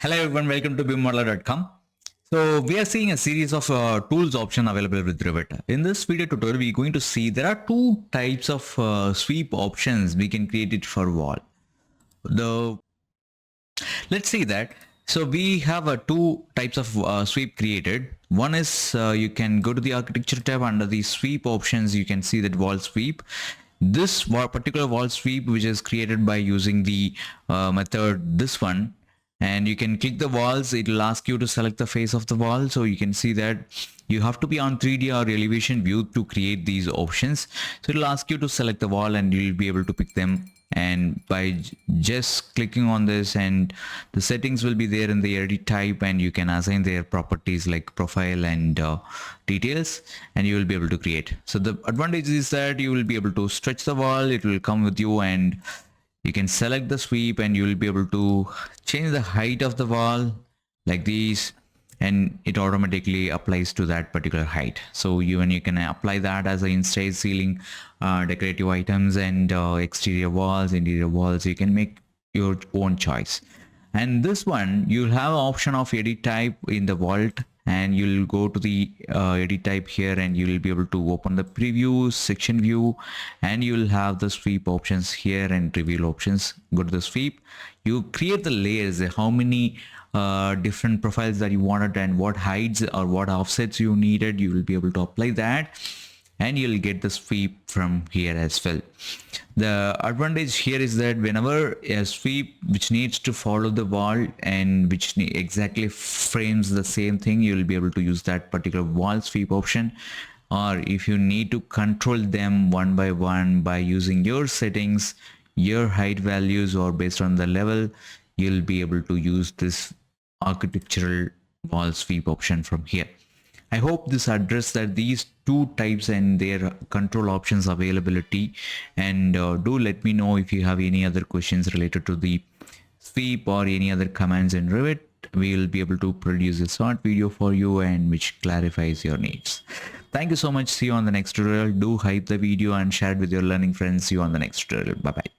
Hello everyone, welcome to BIMmodeler.com. So we are seeing a series of tools option available with Revit. In this video tutorial, we're going to see there are two types of sweep options we can create it for wall. Let's see that. So we have two types of sweep created. One is you can go to the architecture tab. Under the sweep options, you can see that wall sweep. This particular wall sweep, which is created by using the method this one, and you can click the walls. It will ask you to select the face of the wall. So you can see that you have to be on 3D or elevation view to create these options. So it will ask you to select the wall and you'll be able to pick them, and by just clicking on this, and the settings will be there in the edit type, and you can assign their properties like profile and details, and you will be able to create. So the advantage is that you will be able to stretch the wall. It will come with you, and you can select the sweep, and you will be able to change the height of the wall like these, and it automatically applies to that particular height. So you can apply that as an inside ceiling, decorative items, and exterior walls, interior walls. You can make your own choice. And this one, you'll have an option of edit type in the vault, and you'll go to the edit type here, and you will be able to open the preview section view, and you'll have the sweep options here and reveal options. Go to the sweep, you create the layers, how many different profiles that you wanted and what heights or what offsets you needed. You will be able to apply that, and you'll get the sweep from here as well. The advantage here is that whenever a sweep which needs to follow the wall and which exactly frames the same thing, you will be able to use that particular wall sweep option. Or if you need to control them one by one by using your settings, your height values, or based on the level, you'll be able to use this architectural wall sweep option from here. I hope this addressed that these two types and their control options availability, and do let me know if you have any other questions related to the sweep or any other commands in Revit. We will be able to produce a short video for you and which clarifies your needs. Thank you so much. See you on the next tutorial. Do hype the video and share it with your learning friends. See you on the next tutorial. Bye bye.